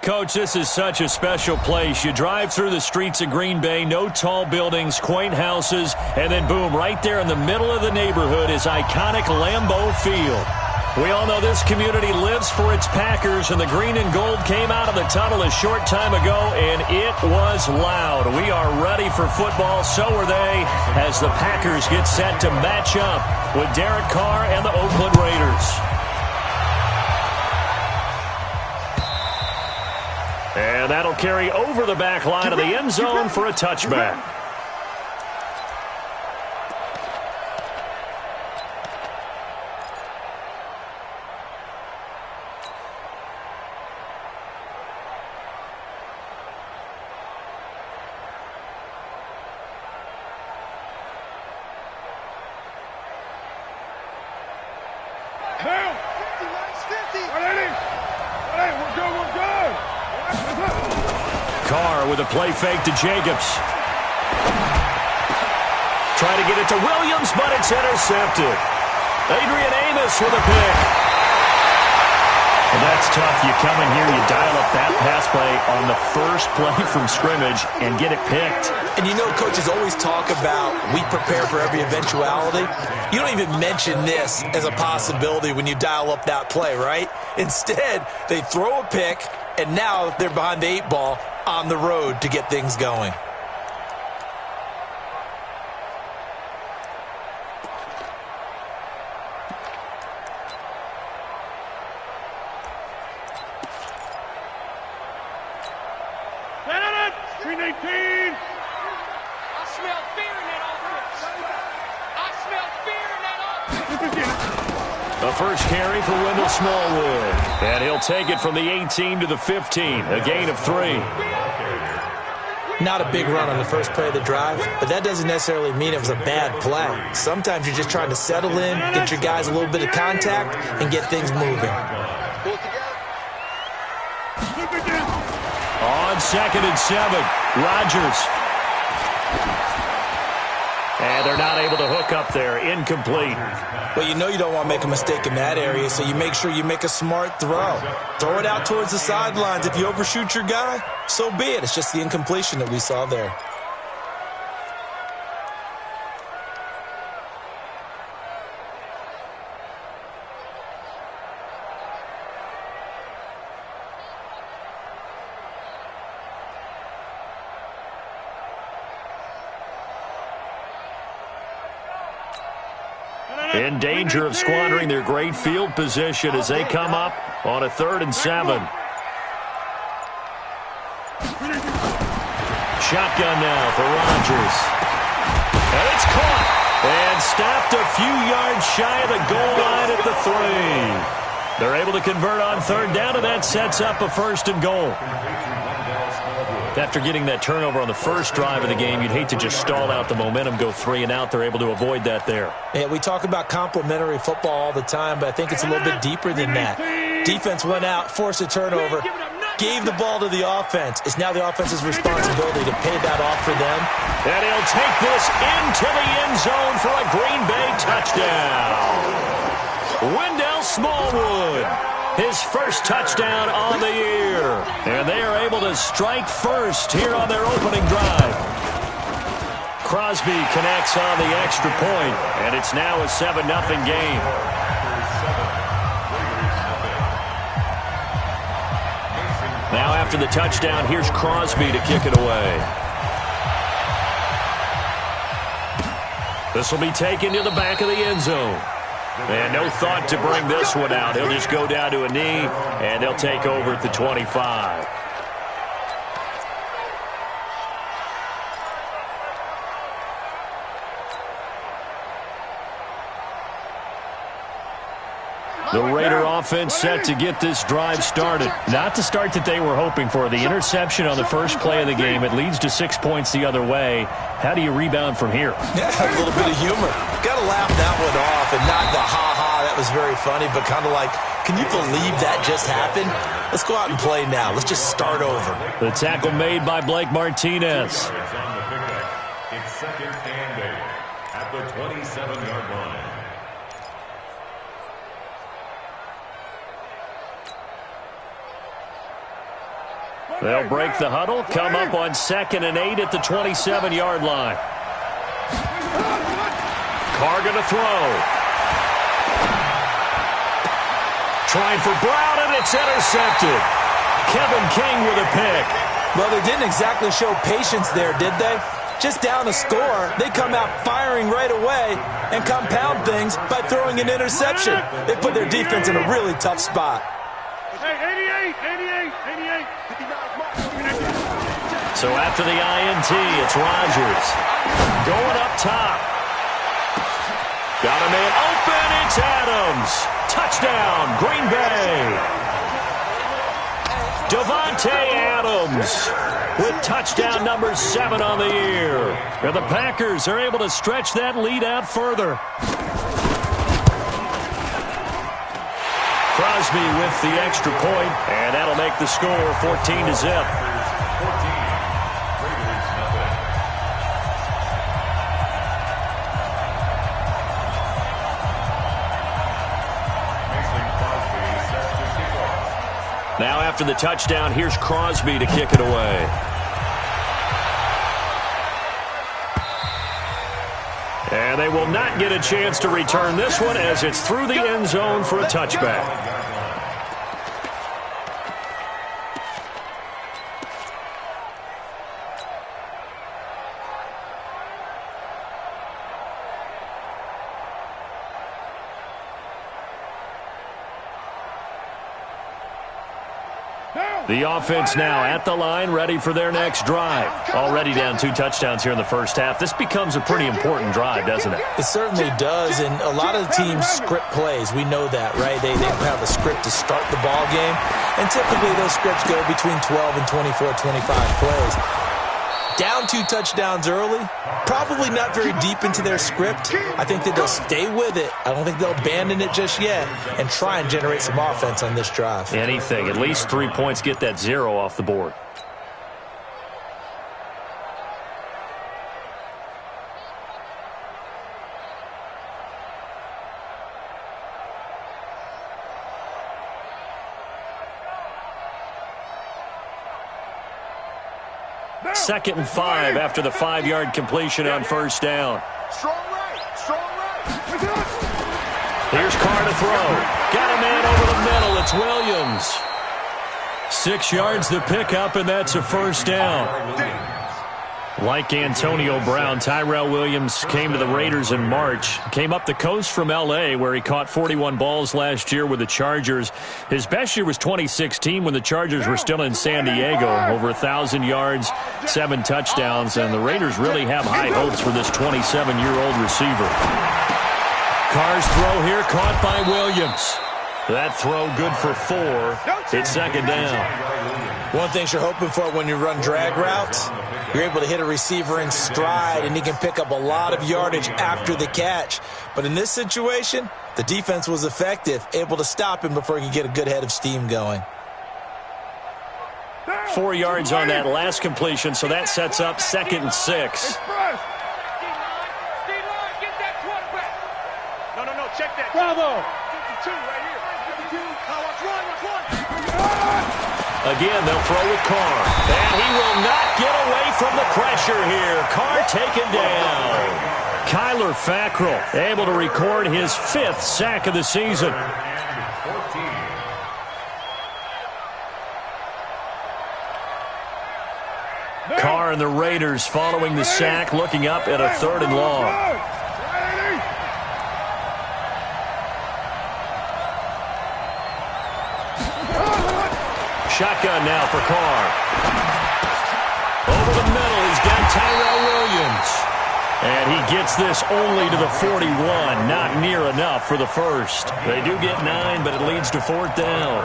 Coach, this is such a special place. You drive through the streets of Green Bay, no tall buildings, quaint houses, and then boom, right there in the middle of the neighborhood is iconic Lambeau Field. We all know this community lives for its Packers, and the green and gold came out of the tunnel a short time ago, and it was loud. We are ready for football, so are they, as the Packers get set to match up with Derek Carr and the Oakland Raiders. And that'll carry over the back line of the end zone for a touchback. Carr with a play fake to Jacobs. Try to get it to Williams, but it's intercepted. Adrian Amos with a pick. Well, that's tough. You come in here, you dial up that pass play on the first play from scrimmage and get it picked. And you know, coaches always talk about we prepare for every eventuality. You don't even mention this as a possibility when you dial up that play, right? Instead, they throw a pick, and now they're behind the 8 ball on the road to get things going. The first carry for Wendell Smallwood. And he'll take it from the 18 to the 15. A gain of 3. Not a big run on the first play of the drive, but that doesn't necessarily mean it was a bad play. Sometimes you're just trying to settle in, get your guys a little bit of contact, and get things moving. On 2nd and 7, Rodgers. And they're not able to hook up there. Incomplete. Well, you know you don't want to make a mistake in that area, so you make sure you make a smart throw. Throw it out towards the sidelines. If you overshoot your guy, so be it. It's just the incompletion that we saw there. In danger of squandering their great field position as they come up on a 3rd and 7. Shotgun now for Rodgers. And it's caught. And stopped a few yards shy of the goal line at the 3. They're able to convert on 3rd down, and that sets up a 1st and goal. After getting that turnover on the first drive of the game, you'd hate to just stall out the momentum, go 3 and out. They're able to avoid that there. Yeah, we talk about complementary football all the time, but I think it's a little bit deeper than that. Defense went out, forced a turnover, gave the ball to the offense. It's now the offense's responsibility to pay that off for them. And he'll take this into the end zone for a Green Bay touchdown. Wendell Smallwood. His first touchdown on the year. And they are able to strike first here on their opening drive. Crosby connects on the extra point, and it's now a 7-0 game. Now after the touchdown, here's Crosby to kick it away. This will be taken to the back of the end zone. And no thought to bring this one out. He'll just go down to a knee, and they'll take over at the 25. The Raider offense set to get this drive started. Not the start that they were hoping for. The interception on the first play of the game. It leads to 6 points the other way. How do you rebound from here? Yeah, a little bit of humor. Got to laugh that one off and not the ha-ha. That was very funny, but kind of like, can you believe that just happened? Let's go out and play now. Let's just start over. The tackle made by Blake Martinez. It's 2nd and 8 at the 27-yard line. They'll break the huddle, come up on 2nd and 8 at the 27-yard line. Carr going to throw. Trying for Brown, and it's intercepted. Kevin King with a pick. Well, they didn't exactly show patience there, did they? Just down a score, they come out firing right away and compound things by throwing an interception. They put their defense in a really tough spot. So after the INT, it's Rodgers. Going up top. Got a man open, it's Adams. Touchdown, Green Bay. Davante Adams with touchdown number 7 on the year. And the Packers are able to stretch that lead out further. Crosby with the extra point, and that'll make the score 14-0. Now after the touchdown, here's Crosby to kick it away. And they will not get a chance to return this one as it's through the end zone for a touchback. The offense now at the line, ready for their next drive. Already down 2 touchdowns here in the first half. This becomes a pretty important drive, doesn't it? It certainly does, and a lot of the teams script plays. We know that, right? They have a script to start the ball game, and typically those scripts go between 12 and 24, 25 plays. Down 2 touchdowns early, probably not very deep into their script. I think that they'll stay with it. I don't think they'll abandon it just yet and try and generate some offense on this drive. Anything. At least 3 points, get that 0 off the board. Second and 5 after the 5-yard completion on first down. Strong right. Here's Carr to throw. Got a man over the middle. It's Williams. 6 yards the pickup, and that's a first down. Like Antonio Brown, Tyrell Williams came to the Raiders in March. Came up the coast from L.A., where he caught 41 balls last year with the Chargers. His best year was 2016 when the Chargers were still in San Diego. Over 1,000 yards, 7 touchdowns, and the Raiders really have high hopes for this 27-year-old receiver. Carr's throw here caught by Williams. That throw good for 4. It's second down. One thing you're hoping for when you run drag routes, you're able to hit a receiver in stride, and he can pick up a lot of yardage after the catch. But in this situation, the defense was effective, able to stop him before he could get a good head of steam going. 4 yards on that last completion, so that sets up 2nd and 6. No, check that. Bravo. Again, they'll throw with Carr. And he will not get away from the pressure here. Carr taken down. Kyler Fackrell able to record his 5th sack of the season. Carr and the Raiders following the sack, looking up at a 3rd and long. Shotgun now for Carr. Over the middle, he's got Tyrell Williams. And he gets this only to the 41. Not near enough for the first. They do get 9, but it leads to 4th down.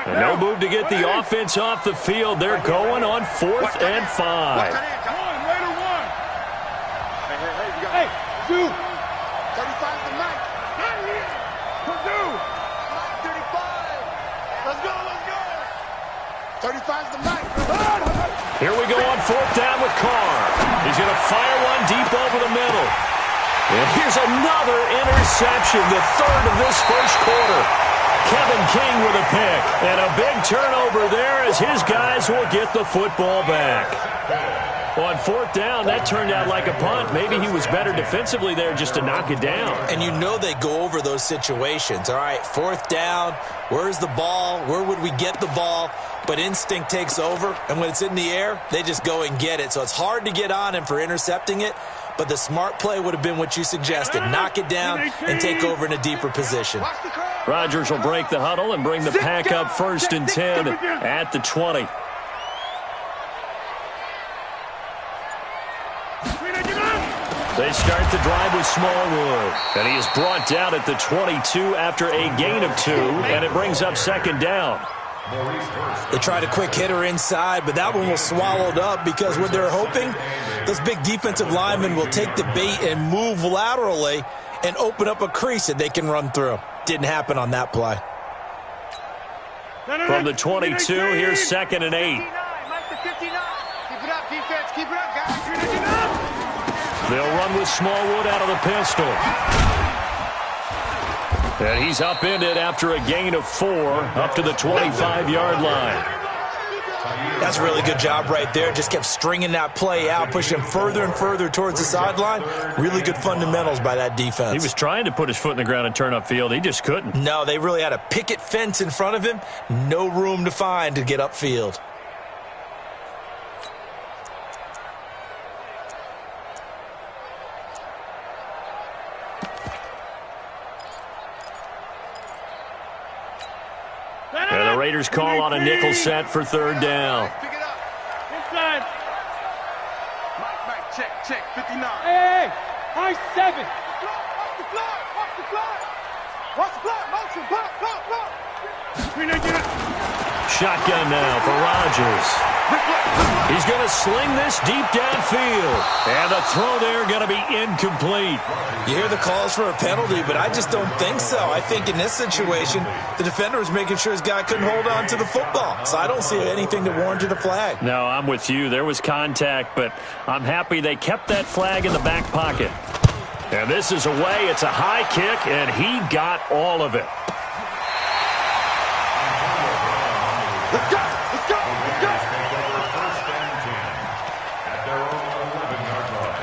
And no move to get the offense off the field. They're going on 4th and 5. Hey, Purdue. 35 to 9. Purdue. 35. Let's Let's go, let's go. 35's the night. Here we go on fourth down with Carr. He's going to fire one deep over the middle. And here's another interception, the third of this first quarter. Kevin King with a pick. And a big turnover there as his guys will get the football back. On fourth down, that turned out like a punt. Maybe he was better defensively there just to knock it down. And you know they go over those situations. All right, fourth down, where's the ball? Where would we get the ball? But instinct takes over, and when it's in the air, they just go and get it. So it's hard to get on him for intercepting it, but the smart play would have been what you suggested. Knock it down and take over in a deeper position. Rodgers will break the huddle and bring the pack up first and 10 at the 20. They start the drive with Smallwood, and he is brought down at the 22 after a gain of 2, and it brings up second down. They tried a quick hitter inside, but that one was swallowed up because what they're hoping, those big defensive linemen will take the bait and move laterally and open up a crease that they can run through. Didn't happen on that play. From the 22, here's second and 8. Keep it up, defense. Keep it up, guys. They'll run with Smallwood out of the pistol. And he's upended after a gain of 4 up to the 25-yard line. That's a really good job right there. Just kept stringing that play out, pushing him further and further towards the sideline. Really good fundamentals by that defense. He was trying to put his foot in the ground and turn upfield. He just couldn't. No, they really had a picket fence in front of him. No room to find to get upfield. And the Raiders call on a nickel set for third down. Pick it up. Inside. Mike, check, 59. Hey, high 7. Watch the clock, watch the clock. Watch the clock, motion, clock. Shotgun now for Rodgers. He's going to sling this deep downfield. And the throw there going to be incomplete. You hear the calls for a penalty, but I just don't think so. I think in this situation, the defender was making sure his guy couldn't hold on to the football. So I don't see anything that warranted a flag. No, I'm with you. There was contact, but I'm happy they kept that flag in the back pocket. And this is away. It's a high kick, and he got all of it. Let's go, let's go, let's go. First and 10 at their own 11-yard line.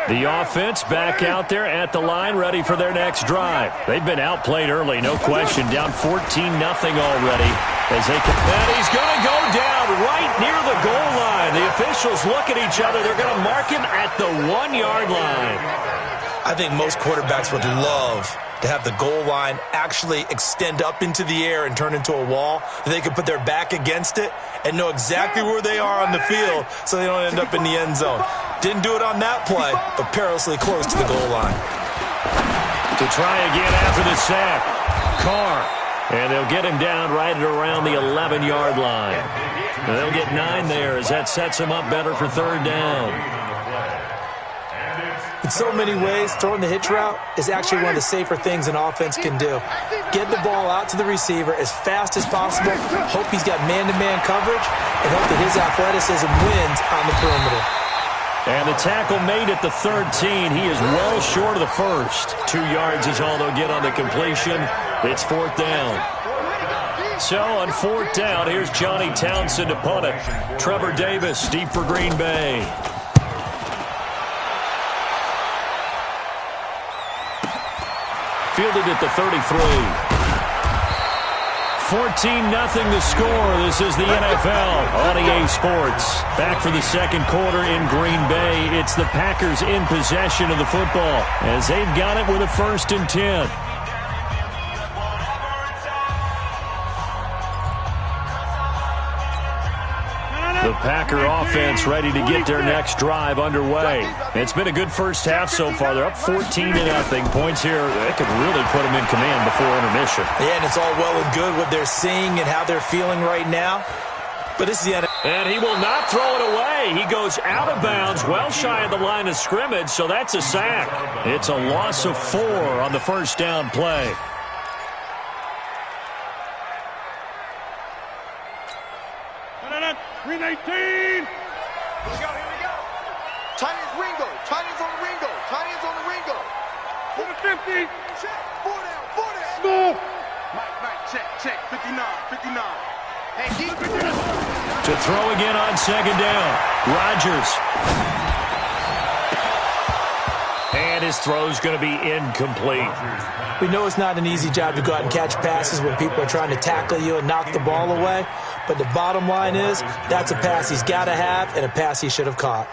The offense back out there at the line, ready for their next drive. They've been outplayed early, no question. Down 14-0 already. As they can, and he's going to go down right near the goal line. The officials look at each other. They're going to mark him at the 1-yard line. I think most quarterbacks would love to have the goal line actually extend up into the air and turn into a wall. They could put their back against it and know exactly where they are on the field so they don't end up in the end zone. Didn't do it on that play, but perilously close to the goal line. To try again after the sack, Carr. And they'll get him down right at around the 11-yard line. And they'll get 9 there as that sets him up better for third down. In so many ways, throwing the hitch route is actually one of the safer things an offense can do. Get the ball out to the receiver as fast as possible, hope he's got man-to-man coverage, and hope that his athleticism wins on the perimeter. And the tackle made at the 13. He is well short of the first. 2 yards is all they'll get on the completion. It's fourth down. So on fourth down, here's Johnny Townsend to punt it. Trevor Davis deep for Green Bay. Fielded at the 33. 14-0 the score. This is the NFL on EA Sports. Back for the second quarter in Green Bay. It's the Packers in possession of the football as they've got it with a 1st and 10. The Packer offense ready to get their next drive underway. It's been a good first half so far. They're up 14-0. Points here, they could really put them in command before intermission. Yeah, and it's all well and good what they're seeing and how they're feeling right now. but this is the end. And he will not throw it away. He goes out of bounds, well shy of the line of scrimmage, so that's a sack. It's a loss of 4 on the first down play. Green 18. Here we go, here we go. Tight ends Ringo. Tight ends on the Ringo. Tight ends on the Ringo. To the 50. Check. 4 down. 4 down. Smooth. Mike, check. 59. Hey, deep. To throw again on second down. Rodgers. And his throw's going to be incomplete. We know it's not an easy job to go out and catch passes when people are trying to tackle you and knock the ball away. But the bottom line is, that's a pass he's got to have and a pass he should have caught.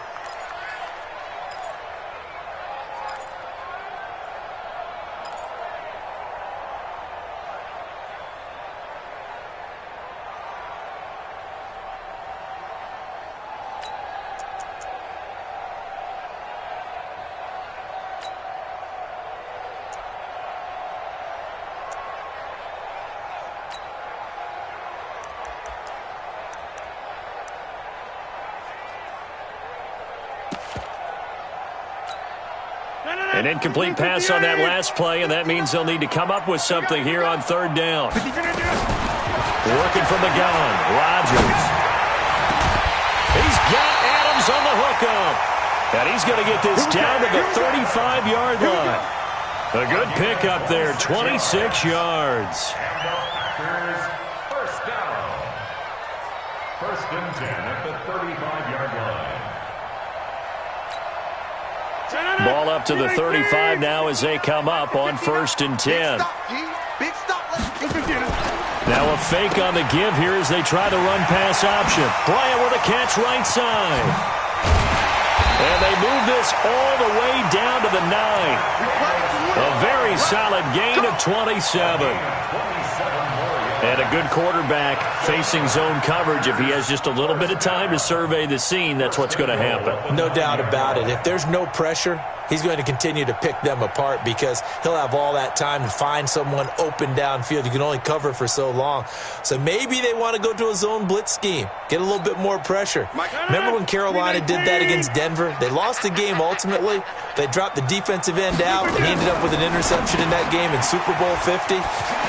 An incomplete pass on that last play, and that means they'll need to come up with something here on third down. Working from the gun, Rodgers. He's got Adams on the hookup. And he's going to get this down to the 35-yard line. A good pickup there, 26 yards. First down. First and 10 at the 35-yard line. Ball up to the 35 now as they come up on first and 10. Big stop. Now a fake on the give here as they try the run-pass option. Bryant with a catch right side. And they move this all the way down to the 9. A very solid gain of 27. And a good quarterback facing zone coverage. If he has just a little bit of time to survey the scene, that's what's going to happen. No doubt about it. If there's no pressure, he's going to continue to pick them apart because he'll have all that time to find someone open downfield. You can only cover for so long. So maybe they want to go to a zone blitz scheme, get a little bit more pressure. Remember when Carolina did that against Denver? They lost the game ultimately. They dropped the defensive end out and he ended up with an interception in that game in Super Bowl 50.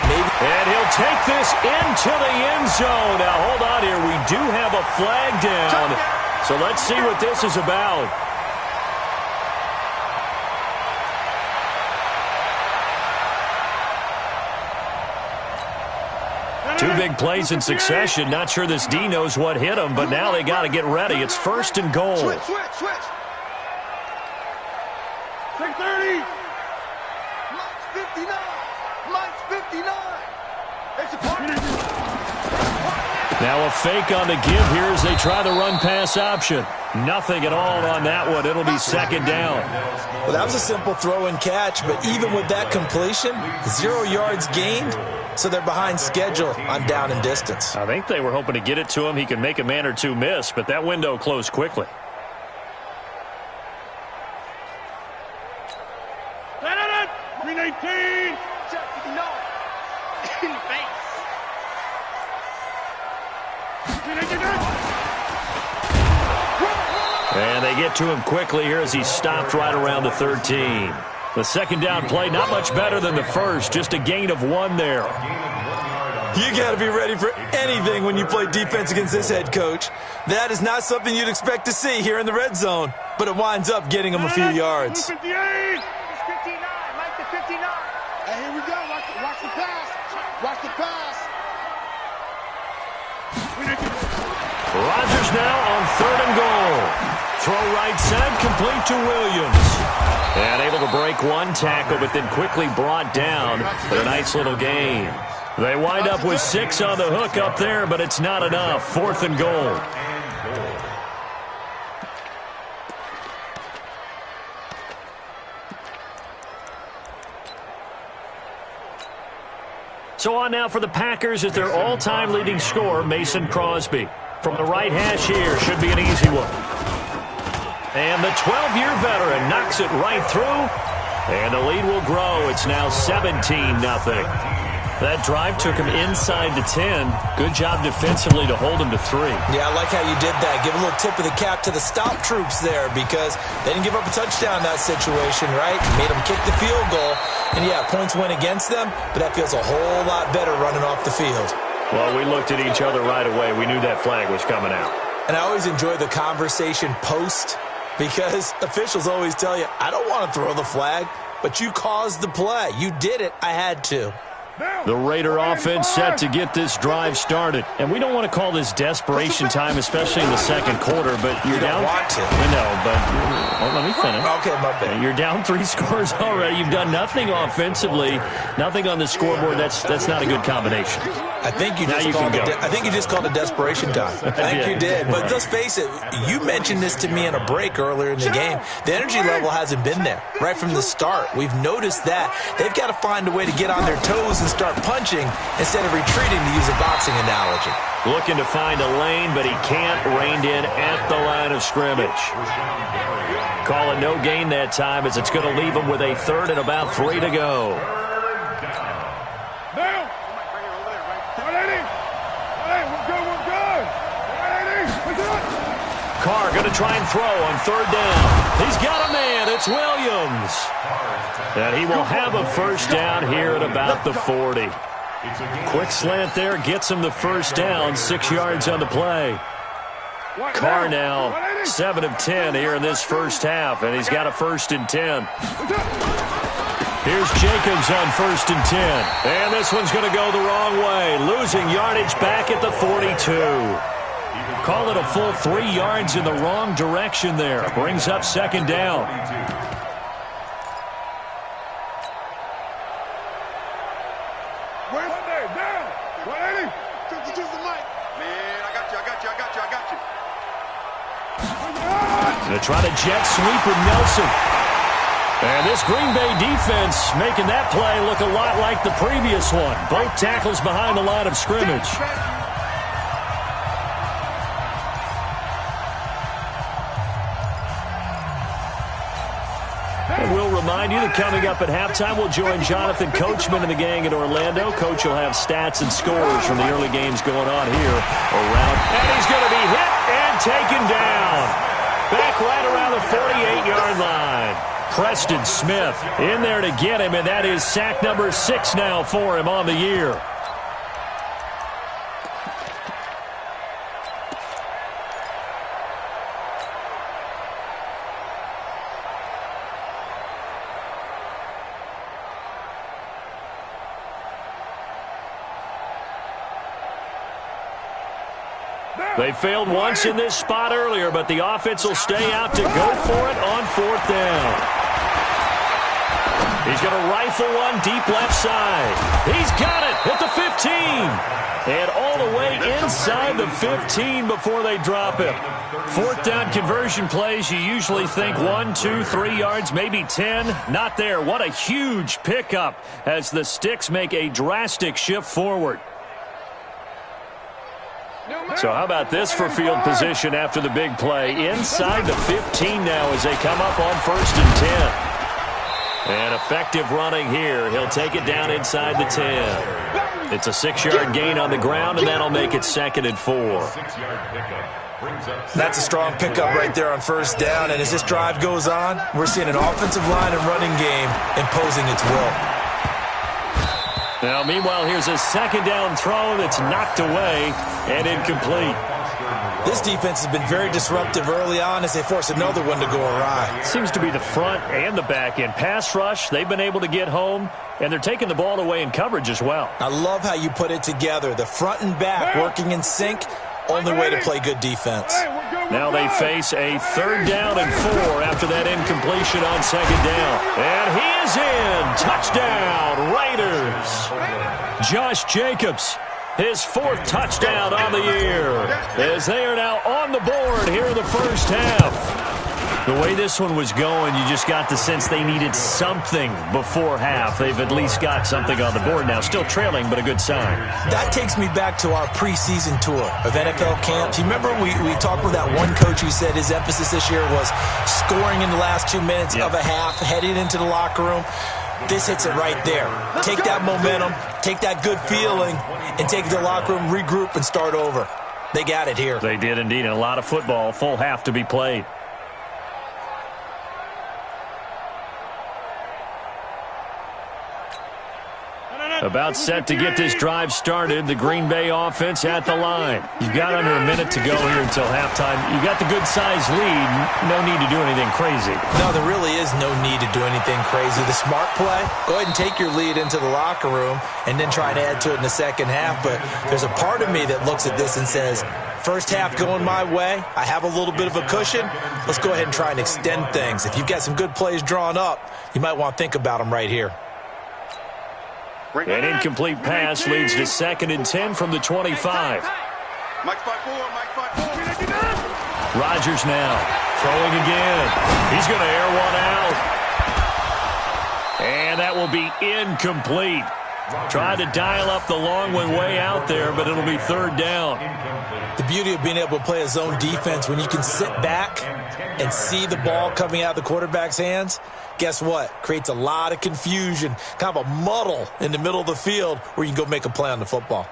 Maybe. And he'll take this into the end zone. Now, hold on here. We do have a flag down. So let's see what this is about. Two big plays in succession. Not sure this D knows what hit him, but now they got to get ready. It's first and goal. Switch. 630. Mike's 59. Mike's 59. It's a corner. Now a fake on the give here as they try the run-pass option. Nothing at all on that one. It'll be second down. Well, that was a simple throw and catch, but even with that completion, 0 yards gained, so they're behind schedule on down and distance. I think they were hoping to get it to him. He could make a man or two miss, but that window closed quickly. Green 18. No. In the face. And they get to him quickly here as he stopped right around the 13. The second down play, not much better than the first, just a gain of 1 there. You got to be ready for anything when you play defense against this head coach. That is not something you'd expect to see here in the red zone, but it winds up getting him a few yards. 58. It's 59. Mike the 59. Hey, here we go. Watch the pass. Watch the pass. Rodgers now on third and goal. Throw right side, complete to Williams. And able to break one tackle, but then quickly brought down for a nice little gain. They wind up with 6 on the hook up there, but it's not enough. Fourth and goal. So on now for the Packers is their all-time leading scorer, Mason Crosby. From the right hash here, should be an easy one. And the 12-year veteran knocks it right through. And the lead will grow. It's now 17-0. That drive took him inside the 10. Good job defensively to hold him to 3. Yeah, I like how you did that. Give a little tip of the cap to the stop troops there because they didn't give up a touchdown in that situation, right? Made them kick the field goal. And, yeah, points went against them, but that feels a whole lot better running off the field. Well, we looked at each other right away. We knew that flag was coming out. And I always enjoy the conversation post because officials always tell you, I don't want to throw the flag, but you caused the play. You did it. I had to. The Raider offense set to get this drive started. And we don't want to call this desperation time, especially in the second quarter, but you're down. You don't want to. No, but let me finish. Okay, my bad. You're down 3 scores already. You've done nothing offensively, nothing on the scoreboard. That's not a good combination. I think you just called it desperation time. I think you did. But let's face it, you mentioned this to me in a break earlier in the game. The energy level hasn't been there right from the start. We've noticed that. They've got to find a way to get on their toes and start punching instead of retreating, to use a boxing analogy. Looking to find a lane, but he can't. Reined in at the line of scrimmage. Call it no gain that time as it's going to leave him with a 3rd and about 3 to go. Carr going to try and throw on 3rd down. He's got a man. It's Williams. And he will have a first down here at about the 40. Quick slant there. Gets him the first down. 6 yards on the play. Carr now 7 of 10 here in this first half. And he's got a 1st and 10. Here's Jacobs on 1st and 10. And this one's going to go the wrong way. Losing yardage back at the 42. Call it a full 3 yards in the wrong direction there. Brings up 2nd down. Going to try to jet sweep with Nelson. And this Green Bay defense making that play look a lot like the previous one. Both tackles behind the line of scrimmage. We'll remind you that coming up at halftime, we'll join Jonathan Coachman and the gang in Orlando. Coach will have stats and scores from the early games going on here around. And he's going to be hit and taken down. Back right around the 48-yard line. Preston Smith in there to get him, and that is sack number 6 now for him on the year. They failed once in this spot earlier, but the offense will stay out to go for it on 4th down. He's going to rifle one deep left side. He's got it at the 15. And all the way inside the 15 before they drop him. 4th down conversion plays, you usually think 1, 2, 3 yards, maybe 10. Not there. What a huge pickup as the Sticks make a drastic shift forward. So how about this for field position after the big play? Inside the 15 now as they come up on 1st and 10. And effective running here. He'll take it down inside the 10. It's a 6-yard gain on the ground, and that'll make it 2nd and 4. That's a strong pickup right there on 1st down. And as this drive goes on, we're seeing an offensive line and running game imposing its will. Now, meanwhile, here's a 2nd down throw that's knocked away and incomplete. This defense has been very disruptive early on as they force another one to go awry. Seems to be the front and the back end. Pass rush, they've been able to get home, and they're taking the ball away in coverage as well. I love how you put it together. The front and back working in sync, only way to play good defense. Now they face a 3rd down and 4 after that incompletion on 2nd down. And he is in. Touchdown, Raiders. Josh Jacobs, his 4th touchdown on the year, as they are now on the board here in the first half. The way this one was going, you just got the sense they needed something before half. They've at least got something on the board now. Still trailing, but a good sign. That takes me back to our preseason tour of NFL camps. You remember we talked with that one coach who said his emphasis this year was scoring in the last 2 minutes of a half, heading into the locker room. This hits it right there. Take that momentum, take that good feeling, and take it to the locker room, regroup, and start over. They got it here. They did indeed, and a lot of football, full half to be played. About set to get this drive started. The Green Bay offense at the line. You've got under a minute to go here until halftime. You've got the good-sized lead. No need to do anything crazy. No, there really is no need to do anything crazy. The smart play, go ahead and take your lead into the locker room and then try and add to it in the second half. But there's a part of me that looks at this and says, first half going my way. I have a little bit of a cushion. Let's go ahead and try and extend things. If you've got some good plays drawn up, you might want to think about them right here. An incomplete pass leads to 2nd and 10 from the 25. Rodgers now throwing again. He's going to air one out. And that will be incomplete. Tried to dial up the long way out there, but it'll be 3rd down. The beauty of being able to play a zone defense when you can sit back and see the ball coming out of the quarterback's hands, guess what? Creates a lot of confusion, kind of a muddle in the middle of the field where you can go make a play on the football.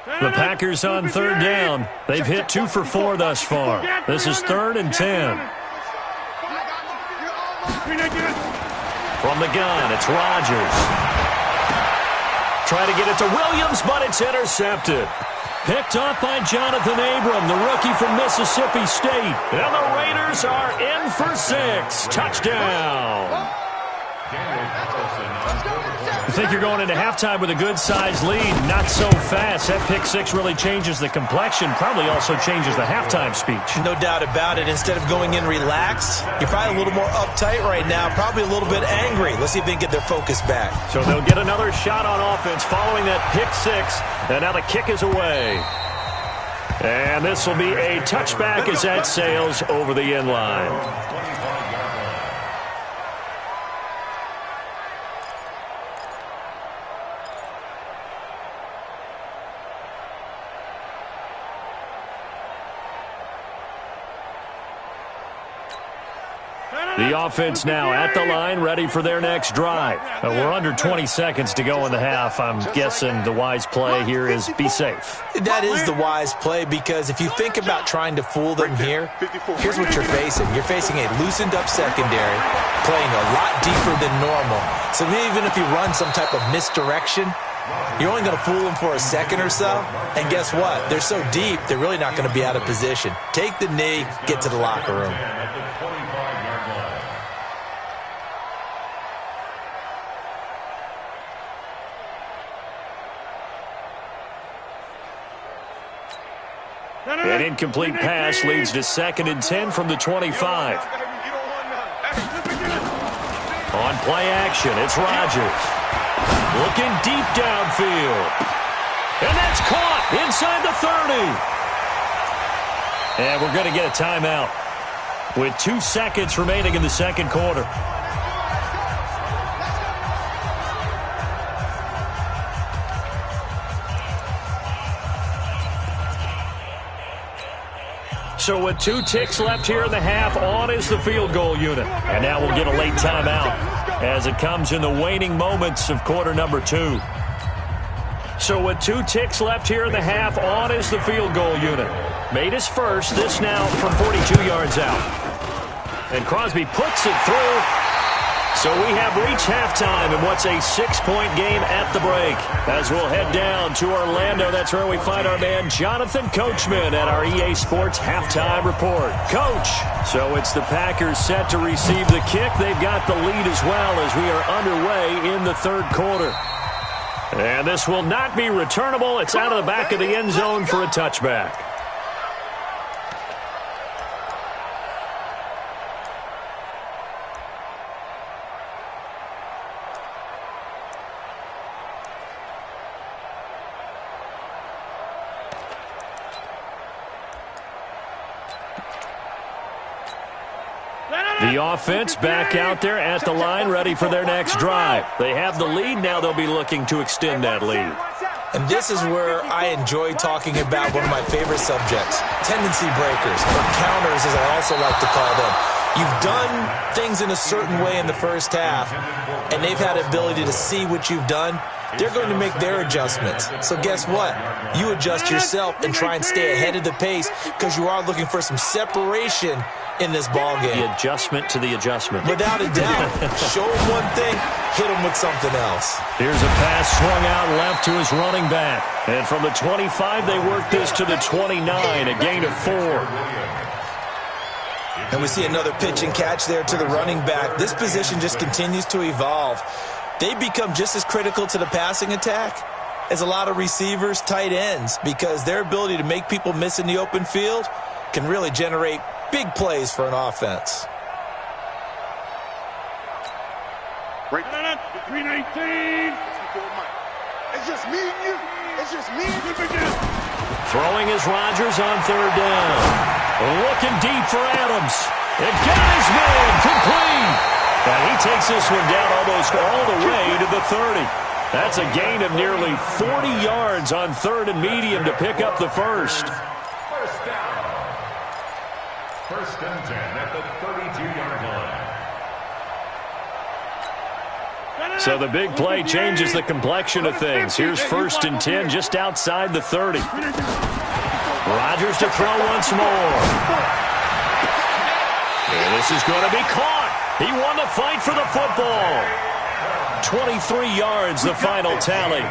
The Packers on 3rd down. They've hit 2 for 4 thus far. This is 3rd and 10. From the gun, it's Rodgers. Try to get it to Williams, but it's intercepted. Picked up by Jonathan Abram, the rookie from Mississippi State. And the Raiders are in for 6. Touchdown. You think you're going into halftime with a good-sized lead. Not so fast. That pick 6 really changes the complexion. Probably also changes the halftime speech. No doubt about it. Instead of going in relaxed, you're probably a little more uptight right now. Probably a little bit angry. Let's see if they can get their focus back. So they'll get another shot on offense following that pick 6. And now the kick is away. And this will be a touchback as that sails over the end line. The offense now at the line, ready for their next drive. We're under 20 seconds to go in the half. I'm guessing the wise play here is be safe. That is the wise play, because if you think about trying to fool them here, here's what you're facing. You're facing a loosened-up secondary, playing a lot deeper than normal. So even if you run some type of misdirection, you're only going to fool them for a second or so. And guess what? They're so deep, they're really not going to be out of position. Take the knee, get to the locker room. An incomplete pass leads to 2nd and 10 from the 25. On play action, it's Rodgers. Looking deep downfield. And that's caught inside the 30. And we're going to get a timeout with 2 seconds remaining in the second quarter. So with 2 ticks left here in the half, on is the field goal unit. And now we'll get a late timeout as it comes in the waning moments of quarter number 2. So with 2 ticks left here in the half, on is the field goal unit. Made his first, this now from 42 yards out. And Crosby puts it through. So we have reached halftime in what's a 6-point game at the break. As we'll head down to Orlando, that's where we find our man Jonathan Coachman at our EA Sports Halftime Report. Coach, so it's the Packers set to receive the kick. They've got the lead as well as we are underway in the third quarter. And this will not be returnable. It's out of the back of the end zone for a touchback. The offense back out there at the line, ready for their next drive. They have the lead. Now they'll be looking to extend that lead. And this is where I enjoy talking about one of my favorite subjects, tendency breakers, or counters as I also like to call them. You've done things in a certain way in the first half, and they've had the ability to see what you've done. They're going to make their adjustments. So guess what? You adjust yourself and try and stay ahead of the pace because you are looking for some separation in this ball game. The adjustment to the adjustment. Without a doubt. Show them one thing, hit them with something else. Here's a pass swung out left to his running back. And from the 25, they work this to the 29, a gain of 4. And we see another pitch and catch there to the running back. This position just continues to evolve. They become just as critical to the passing attack as a lot of receivers, tight ends, because their ability to make people miss in the open field can really generate big plays for an offense. Break. 319. It's just me and you. It's just me and you. Throwing is Rodgers on third down. Looking deep for Adams. It got his man complete. And he takes this one down almost all the way to the 30. That's a gain of nearly 40 yards on third and medium to pick up the first. First down. First and 10 at the 32-yard line. So the big play changes the complexion of things. Here's first and 10 just outside the 30. Rodgers to throw once more. And this is going to be caught. He won the fight for the football. 23 yards, the final tally.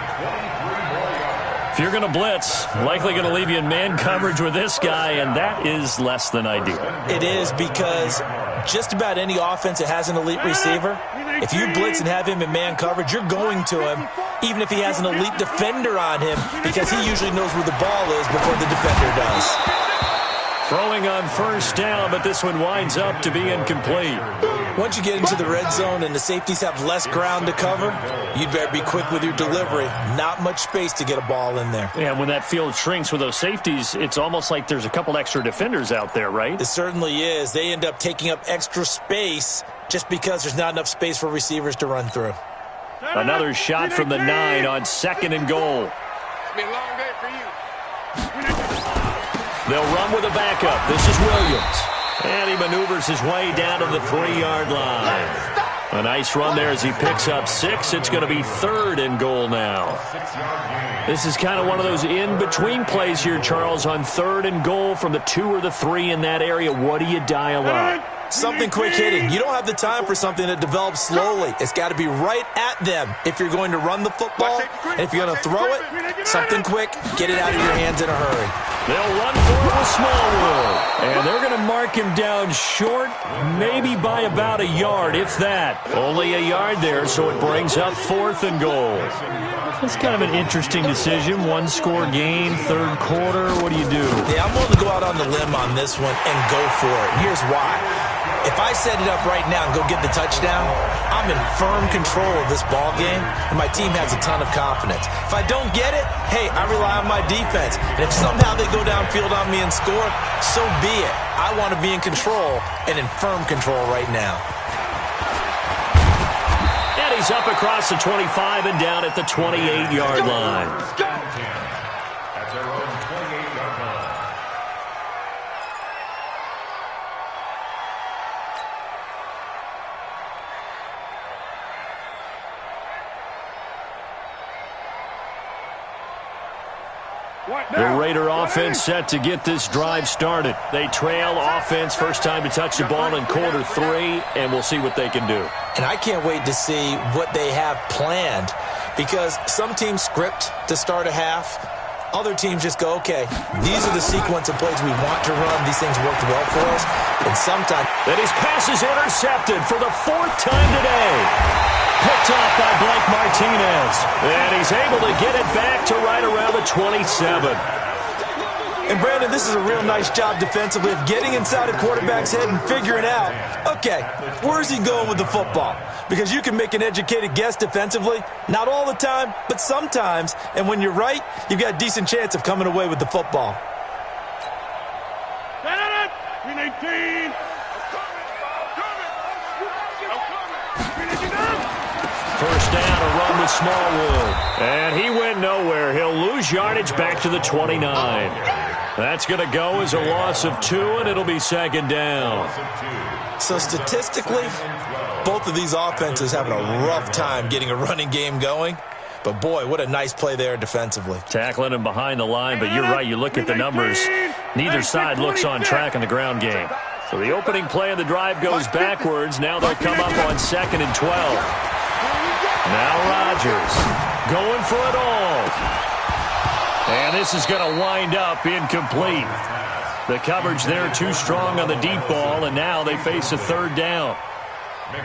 If you're going to blitz, likely going to leave you in man coverage with this guy, and that is less than ideal. It is, because just about any offense that has an elite receiver, if you blitz and have him in man coverage, you're going to him, even if he has an elite defender on him, because he usually knows where the ball is before the defender does. Throwing on first down, but this one winds up to be incomplete. Once you get into the red zone and the safeties have less ground to cover, you'd better be quick with your delivery. Not much space to get a ball in there. Yeah, when that field shrinks with those safeties, it's almost like there's a couple extra defenders out there, right? It certainly is. They end up taking up extra space just because there's not enough space for receivers to run through. Another shot from the 9 on second and goal. It's been a long day for you. They'll run with a backup. This is Williams. And he maneuvers his way down to the 3-yard line. A nice run there as he picks up 6. It's going to be third and goal now. This is kind of one of those in-between plays here, Charles, on third and goal from the 2 or the 3 in that area. What do you dial up? Something quick hitting. You don't have the time for something that develops slowly. It's got to be right at them if you're going to run the football. And if you're going to throw it, something quick, get it out of your hands in a hurry. They'll run for it with Smallwood. And they're going to mark him down short, maybe by about a yard, if that. Only a yard there, so it brings up fourth and goal. It's kind of an interesting decision. One-score game, third quarter. What do you do? Yeah, I'm willing to go out on the limb on this one and go for it. Here's why. If I set it up right now and go get the touchdown, I'm in firm control of this ball game, and my team has a ton of confidence. If I don't get it, hey, I rely on my defense. And if somehow they go downfield on me and score, so be it. I want to be in control and in firm control right now. And he's up across the 25 and down at the 28-yard line. At their own 28-yard line. The Raider offense set to get this drive started. They trail offense, first time to touch the ball in quarter 3, and we'll see what they can do. And I can't wait to see what they have planned, because some teams script to start a half. Other teams just go, okay, these are the sequence of plays we want to run. These things worked well for us. And sometimes... And his pass is intercepted for the 4th time today. Picked off by Blake Martinez. And he's able to get it back to right around the 27. And, Brandon, this is a real nice job defensively of getting inside a quarterback's head and figuring out, okay, where's he going with the football? Because you can make an educated guess defensively. Not all the time, but sometimes. And when you're right, you've got a decent chance of coming away with the football. 319. First down, a run with Smallwood. And he went nowhere. He'll lose yardage back to the 29. That's going to go as a loss of 2, and it'll be second down. So statistically, both of these offenses having a rough time getting a running game going. But, boy, what a nice play there defensively. Tackling him behind the line, but you're right. You look at the numbers. Neither side looks on track in the ground game. So the opening play of the drive goes backwards. Now they'll come up on 2nd and 12. Now Rodgers going for it all. And this is going to wind up incomplete. The coverage there too strong on the deep ball, and now they face a 3rd down.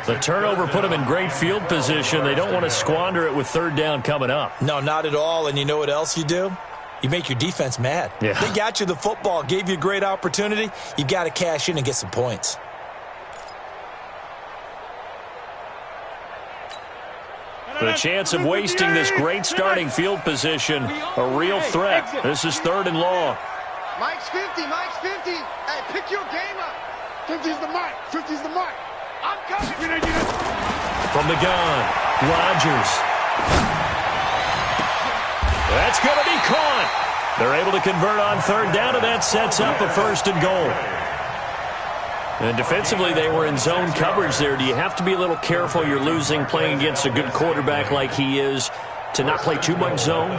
The turnover put them in great field position. They don't want to squander it with 3rd down coming up. No, not at all. And you know what else you do? You make your defense mad. Yeah. They got you the football, gave you a great opportunity. You've got to cash in and get some points. The chance of wasting this great starting field position, a real threat. This is 3rd and long. Mike's 50, Mike's 50. Hey, pick your game up. 50's the mic, 50's the mic. I'm coming. From the gun, Rodgers. That's going to be caught. They're able to convert on 3rd down, and that sets up a 1st and goal. And defensively, they were in zone coverage there. Do you have to be a little careful? You're losing playing against a good quarterback like he is to not play too much zone?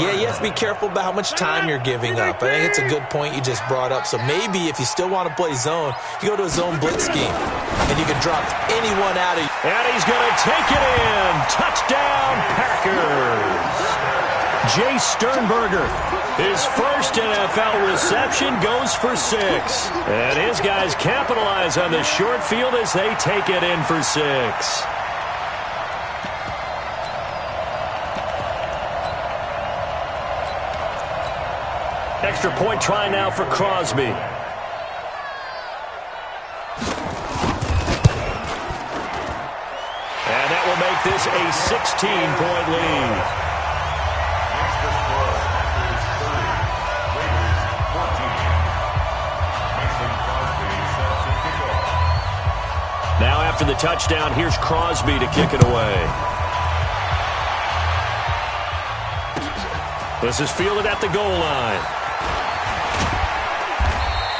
Yeah, you have to be careful about how much time you're giving up. I think it's a good point you just brought up. So maybe if you still want to play zone, you go to a zone blitz scheme, and you can drop anyone out of you. And he's going to take it in. Touchdown, Packers. Jay Sternberger, his first NFL reception, goes for 6. And his guys capitalize on the short field as they take it in for 6. Extra point try now for Crosby. And that will make this a 16-point lead. Now after the touchdown, here's Crosby to kick it away. This is fielded at the goal line.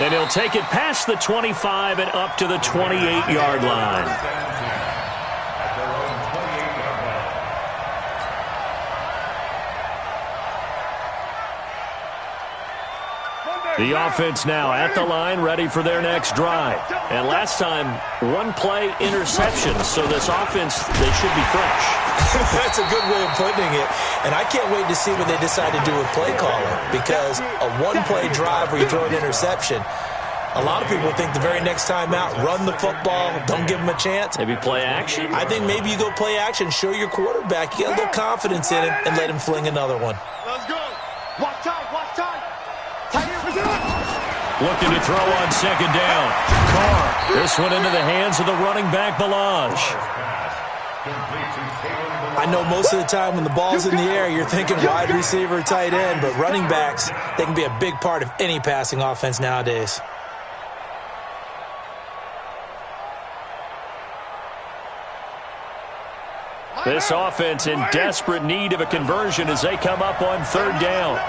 And he'll take it past the 25 and up to the 28-yard line. The offense now at the line, ready for their next drive. And last time, 1-play interception. So this offense, they should be fresh. That's a good way of putting it. And I can't wait to see what they decide to do with play calling. Because a 1-play drive where you throw an interception, a lot of people think the very next time out, run the football, don't give them a chance. Maybe play action? I think maybe you go play action, show your quarterback, you get a little confidence in him, and let him fling another one. Let's go. Watch time, watch time. Looking to throw on 2nd down. Carr. This one into the hands of the running back, Ballage. I know most of the time when the ball's in the air, you're thinking wide receiver, tight end, but running backs, they can be a big part of any passing offense nowadays. This offense in desperate need of a conversion as they come up on 3rd down.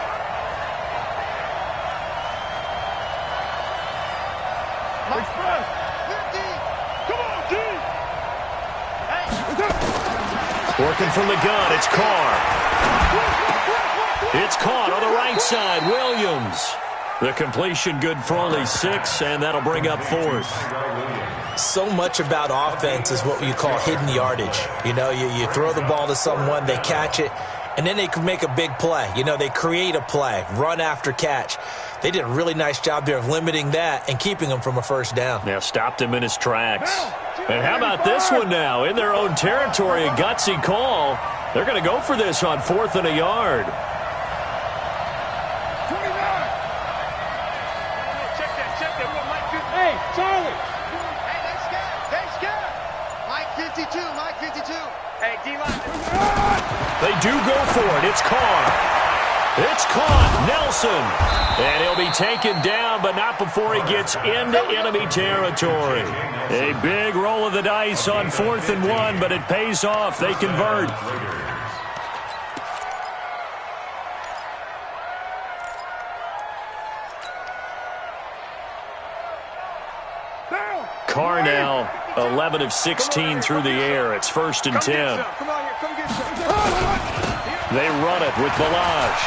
Working from the gun, it's Carr. It's caught on the right side, Williams. The completion good for only 6, and that'll bring up 4th. So much about offense is what you call hidden yardage. You know, you throw the ball to someone, they catch it, and then they can make a big play. You know, they create a play, run after catch. They did a really nice job there of limiting that and keeping him from a 1st down. Now stopped him in his tracks. And how about this one now? In their own territory, a gutsy call. They're going to go for this on 4th and a yard. Check that. Hey, Charlie. Hey, they scared. Mike 52, Mike 52. Hey, D-line. They do go for it. It's Carr. It's caught. Nelson. And he'll be taken down, but not before he gets into enemy territory. A big roll of the dice on 4th and 1, but it pays off. They convert. Carr now 11 of 16 through the air. It's 1st and 10. They run it with Ballage.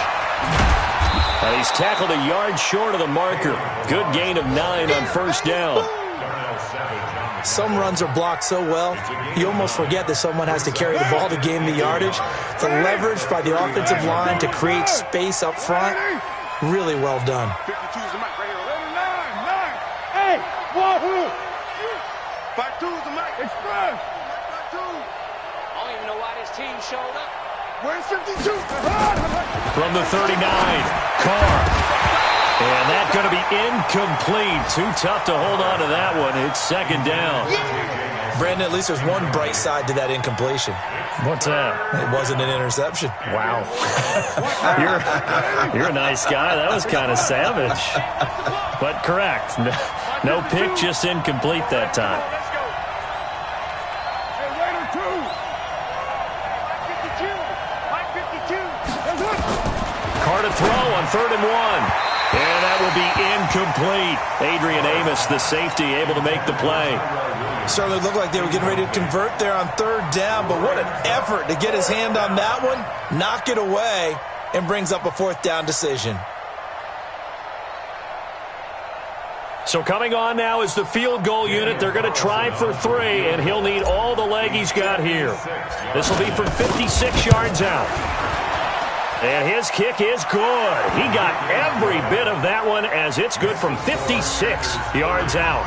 And he's tackled a yard short of the marker. Good gain of 9 on 1st down. Some runs are blocked so well, you almost forget that someone has to carry the ball to gain the yardage. The leverage by the offensive line to create space up front, really well done. Hey, Wahoo! 5-2's the mic. Express. 5-2. I don't even know why this team showed up. Where's 52? From the 39, Carr. And that's going to be incomplete. Too tough to hold on to that one. It's 2nd down. Brandon, at least there's one bright side to that incompletion. What's that? It wasn't an interception. Wow. You're a nice guy. That was kind of savage. But correct. No pick, just incomplete that time. Hey, Raider 2. Mike 52. Mike 52. Carr to throw on 3rd and 1. And that will be incomplete. Adrian Amos, the safety, able to make the play. Certainly looked like they were getting ready to convert there on 3rd down, but what an effort to get his hand on that one, knock it away, and brings up a 4th down decision. So coming on now is the field goal unit. They're going to try for 3, and he'll need all the leg he's got here. This will be from 56 yards out. And his kick is good. He got every bit of that one as it's good from 56 yards out.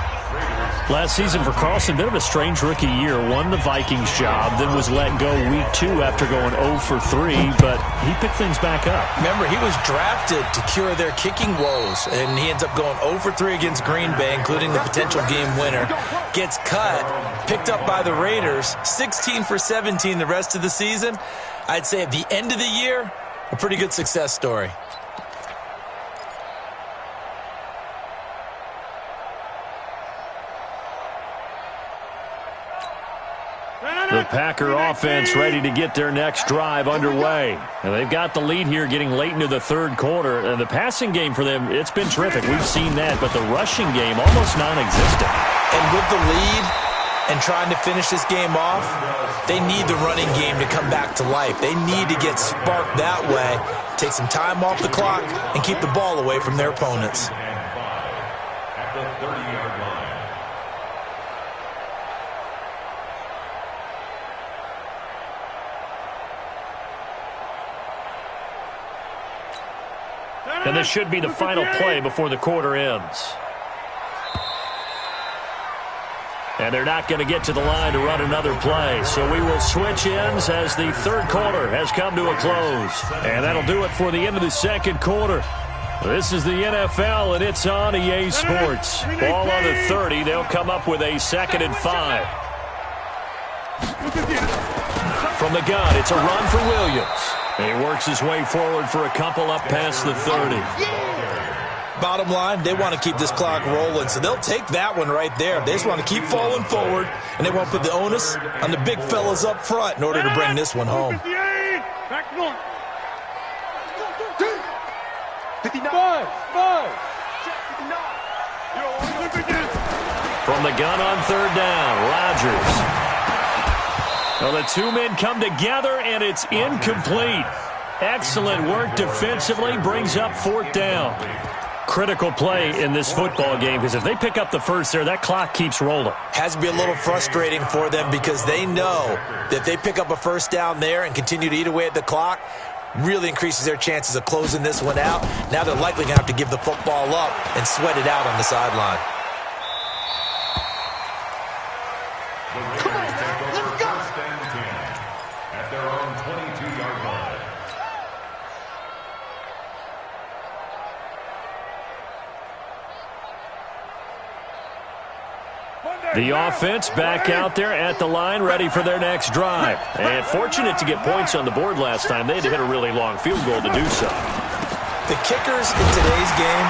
Last season for Carlson, bit of a strange rookie year. Won the Vikings job, then was let go week 2 after going 0 for 3, but he picked things back up. Remember, he was drafted to cure their kicking woes, and he ends up going 0 for 3 against Green Bay, including the potential game winner. Gets cut, picked up by the Raiders, 16 for 17 the rest of the season. I'd say at the end of the year, a pretty good success story. The Packer offense ready to get their next drive underway. And they've got the lead here getting late into the 3rd quarter. And the passing game for them, it's been terrific. We've seen that. But the rushing game, almost non-existent. And with the lead and trying to finish this game off, they need the running game to come back to life. They need to get sparked that way, take some time off the clock, and keep the ball away from their opponents. At the 30-yard line. And this should be the final play before the quarter ends. And they're not going to get to the line to run another play. So we will switch ends as the 3rd quarter has come to a close. And that'll do it for the end of the 2nd quarter. This is the NFL, and it's on EA Sports. Ball on the 30. They'll come up with a 2nd and 5. From the gun, it's a run for Williams. And he works his way forward for a couple up past the 30. Bottom line, they want to keep this clock rolling, so they'll take that one right there. They just want to keep falling forward, and they want to put the onus on the big fellas up front in order to bring this one home. Back north. 59. From the gun on 3rd down, Rodgers. Well, the 2 men come together, and it's incomplete. Excellent work defensively, brings up 4th down. Critical play in this football game, because if they pick up the first there, that clock keeps rolling. Has to be a little frustrating for them because they know that if they pick up a 1st down there and continue to eat away at the clock, really increases their chances of closing this one out. Now they're likely going to have to give the football up and sweat it out on the sideline. Come on, let's go. 1st and 10 at their own 22-yard line. The offense back out there at the line, ready for their next drive. And fortunate to get points on the board last time. They had to hit a really long field goal to do so. The kickers in today's game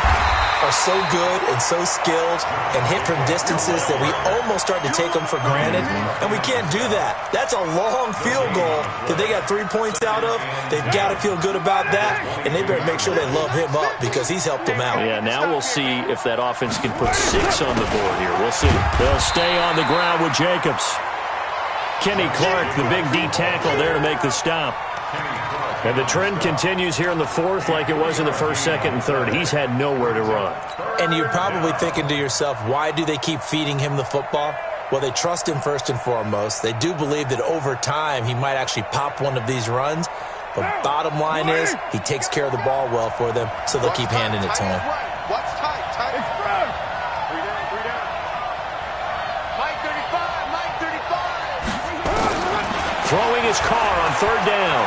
are so good and so skilled and hit from distances that we almost start to take them for granted, and we can't do that. That's a long field goal that they got 3 points out of. They've got to feel good about that, and they better make sure they love him up because he's helped them out. Yeah, now we'll see if that offense can put 6 on the board here. We'll see. They'll stay on the ground with Jacobs. Kenny Clark, the big D tackle there to make the stop. And the trend continues here in the fourth like it was in the first, second, and third. He's had nowhere to run. And you're probably thinking to yourself, why do they keep feeding him the football? Well, they trust him first and foremost. They do believe that over time he might actually pop one of these runs. But bottom line is he takes care of the ball well for them, so they'll keep handing it to him. What's tight? Tight is front. 3 down, 3 down. Mike 35, Mike 35. Throwing his car on third down.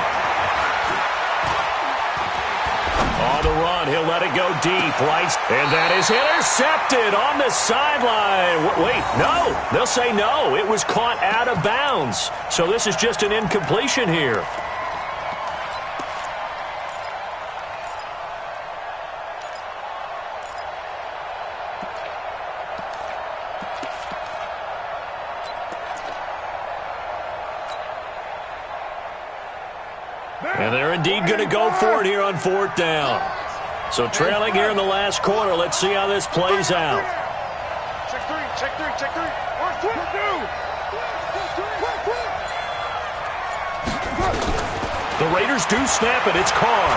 On the run, he'll let it go deep, right? And that is intercepted on the sideline. Wait, no. They'll say no. It was caught out of bounds. So this is just an incompletion here. And they're indeed going to go for it here on fourth down. So trailing here in the last quarter. Let's see how this plays out. Check 3, check 3, check 3. The Raiders do snap it. It's Carr.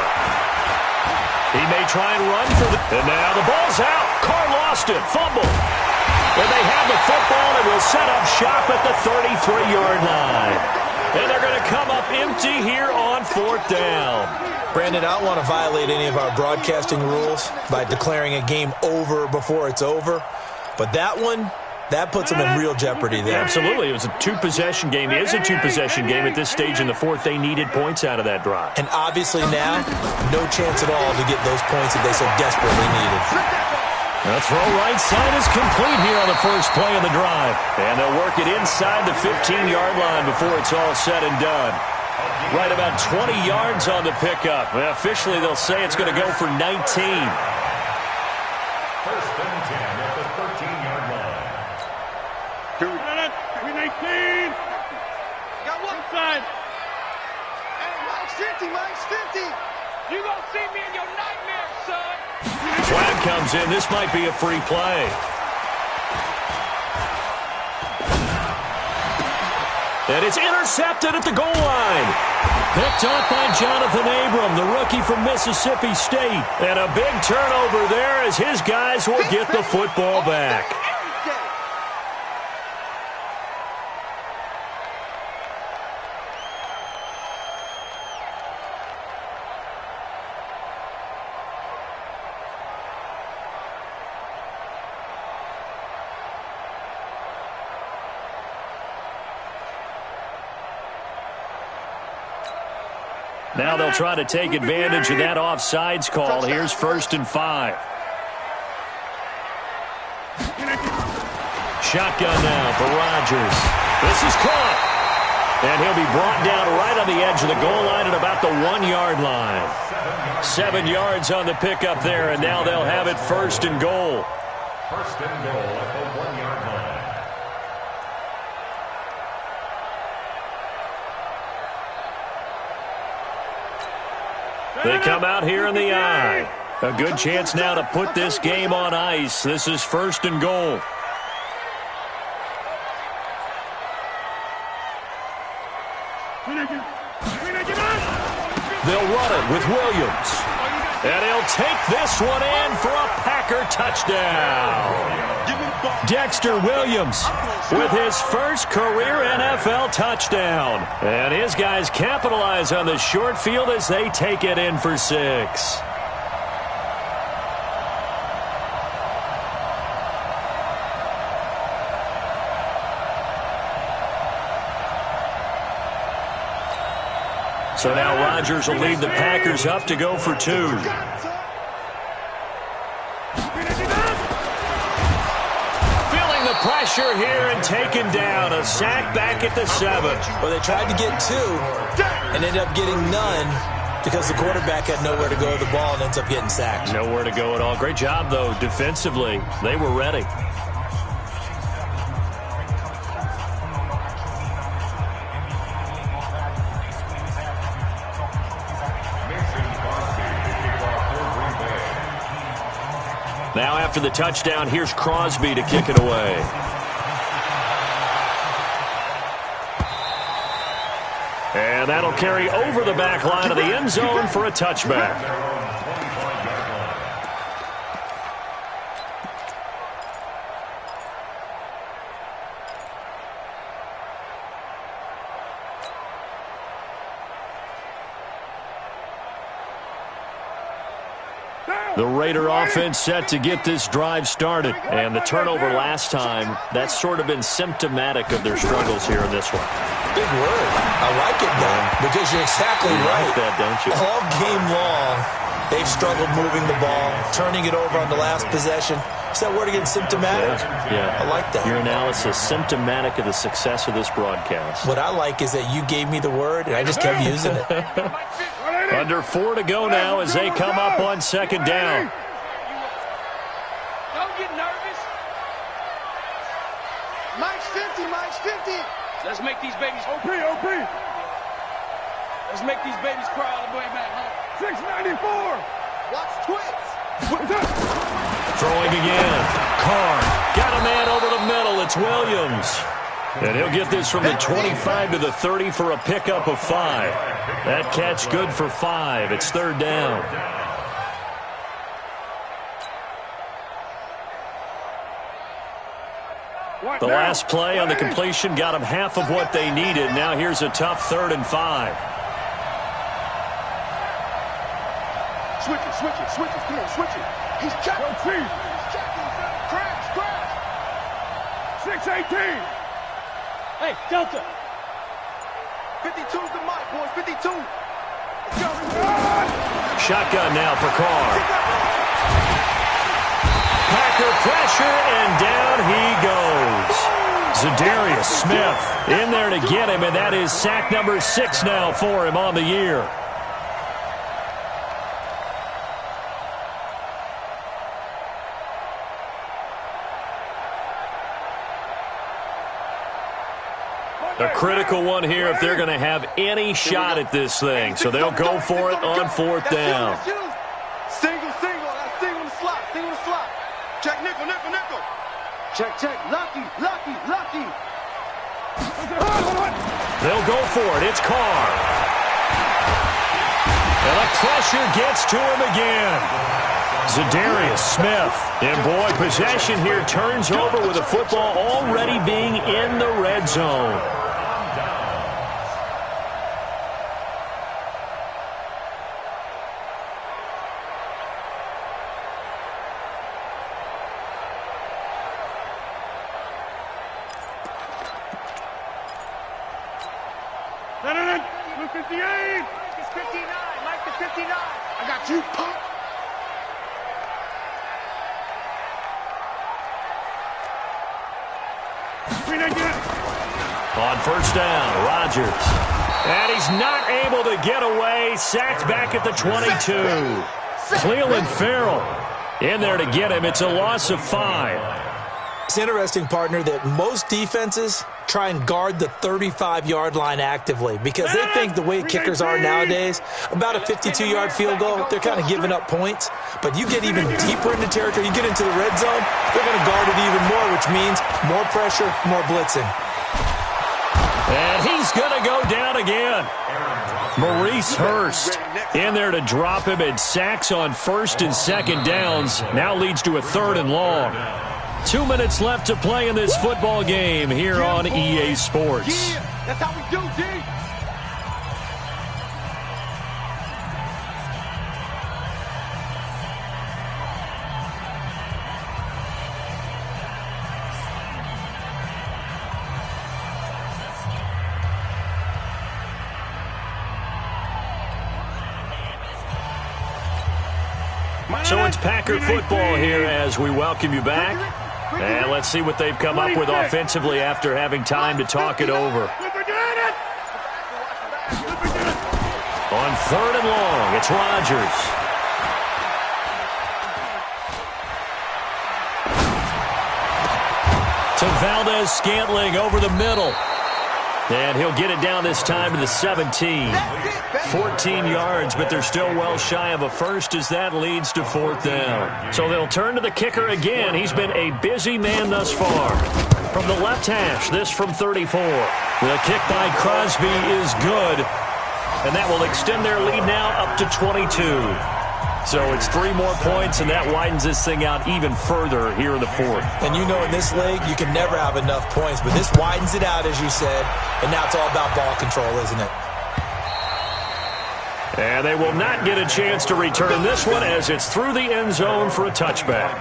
He may try and run for the... And now the ball's out. Carr lost it. Fumble. And they have the football and will set up shop at the 33-yard line. And they're going to come up empty here on fourth down. Brandon, I don't want to violate any of our broadcasting rules by declaring a game over before it's over. But that one, that puts them in real jeopardy there. Absolutely. It was a two-possession game. It is a two-possession game at this stage in the fourth. They needed points out of that drive. And obviously now, no chance at all to get those points that they so desperately needed. The throw right side is complete here on the first play of the drive. And they'll work it inside the 15-yard line before it's all said and done. Right about 20 yards on the pickup. Well, officially, they'll say it's going to go for 19. First and 10 at the 13-yard line. 19. Got one Inside. Hey, Mike's 50, Mike's 50. You gonna see me in your nightmares, son. Flag comes in. This might be a free play. And it's intercepted at the goal line. Picked up by Jonathan Abram, the rookie from Mississippi State. And a big turnover there as his guys will get the football back. Now they'll try to take advantage of that offsides call. Here's 1st and 5. Shotgun now for Rodgers. This is caught. And he'll be brought down right on the edge of the goal line at about the 1-yard line. 7 yards on the pickup there, and now they'll have it 1st and goal. First and goal at the 1-yard line. They come out here in the eye. A good chance now to put this game on ice. This is 1st and goal. They'll run it with Williams. And he'll take this one in for a Packer touchdown. Dexter Williams with his first career NFL touchdown. And his guys capitalize on the short field as they take it in for 6. So now Rodgers will lead the Packers up to go for 2. Pressure here and taken down. A sack back at the 7. Well, they tried to get 2 and ended up getting none. because the quarterback had nowhere to go with the ball and ends up getting sacked. Nowhere to go at all. Great job, though, defensively. They were ready. Now after the touchdown, here's Crosby to kick it away. And that'll carry over the back line of the end zone for a touchback. The Raider offense set to get this drive started. And the turnover last time, that's sort of been symptomatic of their struggles here in this one. Big word. I like it, though, because you're exactly right. Like that, don't you? All game long, they've struggled moving the ball, turning it over on the last possession. Is that word again, symptomatic? Yeah. I like that. Your analysis, symptomatic of the success of this broadcast. What I like is that you gave me the word, and I just kept using it. Under 4 to go now as they come up on second down. Don't get nervous. Mike's 50, Mike's 50. Let's make these babies OP. Let's make these babies cry all the way back home. 694. Watch twins. Throwing again. Carr got a man over the middle. It's Williams. And he'll get this from the 25 to the 30 for a pickup of 5. That catch good for 5. It's third down. The last play on the completion got them half of what they needed. Now here's a tough 3rd and 5. Switch it. Come on, switch it. He's checking. He's checking. Crash. 618. Hey, Delta. 52's the mic, boys. 52. Let's go. Shotgun now for Carr. Packer pressure, and down he goes. Za'Darius Smith in there to get him, and that is sack number 6 now for him on the year. A critical one here if they're going to have any shot at this thing. So they'll go for it on 4th down. Single. That's single in the slot. Check nickel. Check. Lucky. They'll go for it. It's Carr. And the pressure gets to him again. Za'Darius Smith. And boy, possession here turns over with the football already being in the red zone. Blue 58. It's 59. Mike the 59. I got you, punk. On 1st down, Rodgers. And he's not able to get away. Sacked back at the 22. Clelin Ferrell in there to get him. It's a loss of 5. It's interesting, partner, that most defenses try and guard the 35-yard line actively because they think the way kickers are nowadays, about a 52-yard field goal, they're kind of giving up points. But you get even deeper into territory, you get into the red zone, they're going to guard it even more, which means more pressure, more blitzing. And he's going to go down again. Maurice Hurst in there to drop him, and sacks on 1st and 2nd downs. Now leads to a 3rd and long. 2 minutes left to play in this football game here on EA Sports. Yeah, that's how we do, D. So it's Packer football here as we welcome you back. And let's see what they've come up with offensively after having time to talk it over. On 3rd and long. It's Rodgers. To Valdez-Scantling over the middle. And he'll get it down this time to the 17. 14 yards, but they're still well shy of a first as that leads to 4th down. So they'll turn to the kicker again. He's been a busy man thus far. From the left hash, this from 34. The kick by Crosby is good. And that will extend their lead now up to 22. So it's 3 more points, and that widens this thing out even further here in the 4th. And you know in this league, you can never have enough points, but this widens it out, as you said, and now it's all about ball control, isn't it? And they will not get a chance to return this one as it's through the end zone for a touchback.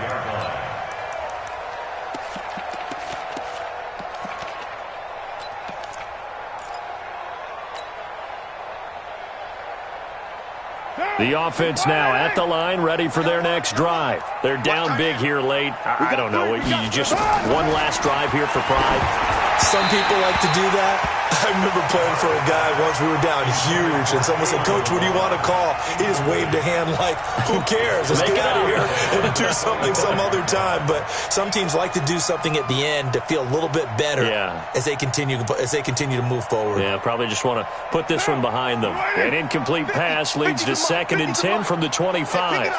The offense now at the line, ready for their next drive. They're down big here late. I don't know. You just one last drive here for pride. Some people like to do that. I remember playing for a guy once. We were down huge, and someone said, "Coach, what do you want to call?" He just waved a hand like, "Who cares? Let's get out of here and do something some other time." But some teams like to do something at the end to feel a little bit better as they continue to move forward. Yeah, probably just want to put this one behind them. An incomplete pass leads to 2nd and 10 from the 25.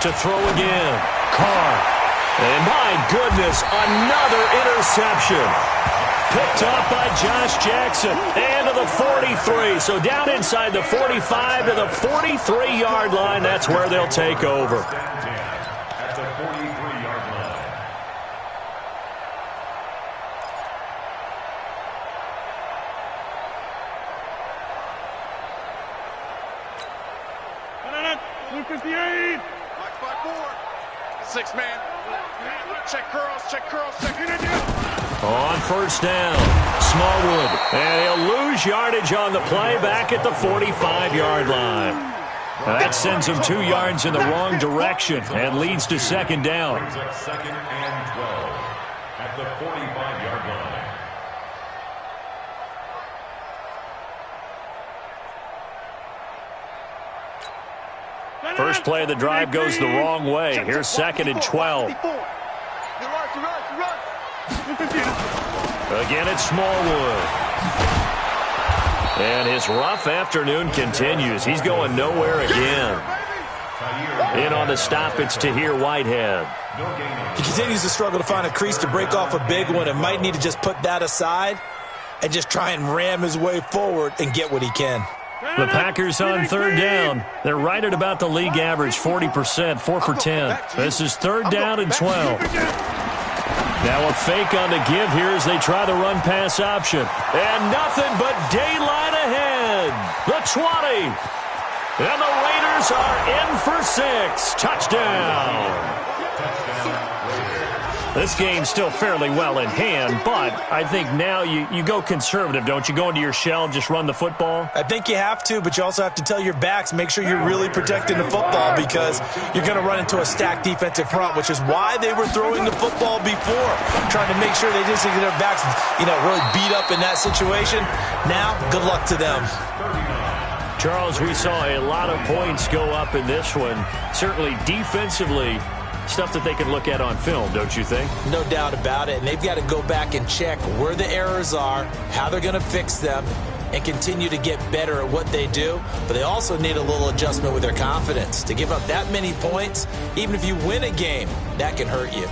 To throw again, Carr. And my goodness, another interception. Picked off by Josh Jackson. And to the 43. So down inside the 45 to the 43-yard line. That's where they'll take over. At the 43-yard line. Blue 58. Watch by 4. 6-man. Check curls, check curls, check it in. On 1st down, Smallwood. And he'll lose yardage on the play back at the 45-yard line. Now that sends him 2 yards in the wrong direction and leads to 2nd down. Brings up 2nd and 12 at the 45-yard line. First play of the drive goes the wrong way. Here's 2nd and 12. Again, it's Smallwood. And his rough afternoon continues. He's going nowhere again. In on the stop, it's Tahir Whitehead. He continues to struggle to find a crease to break off a big one and might need to just put that aside and just try and ram his way forward and get what he can. The Packers on 3rd down. They're right at about the league average, 40%, 4 for 10. This is 3rd down and 12. Now a fake on the give here as they try the run-pass option. And nothing but daylight ahead. The 20. And the Raiders are in for 6. Touchdown. This game's still fairly well in hand, but I think now you go conservative, don't you? Go into your shell and just run the football? I think you have to, but you also have to tell your backs, make sure you're really protecting the football because you're going to run into a stacked defensive front, which is why they were throwing the football before, trying to make sure they didn't get their backs, really beat up in that situation. Now, good luck to them. Charles, we saw a lot of points go up in this one. Certainly defensively, stuff that they can look at on film, don't you think? No doubt about it. And they've got to go back and check where the errors are, how they're going to fix them, and continue to get better at what they do. But they also need a little adjustment with their confidence. To give up that many points, even if you win a game, that can hurt you.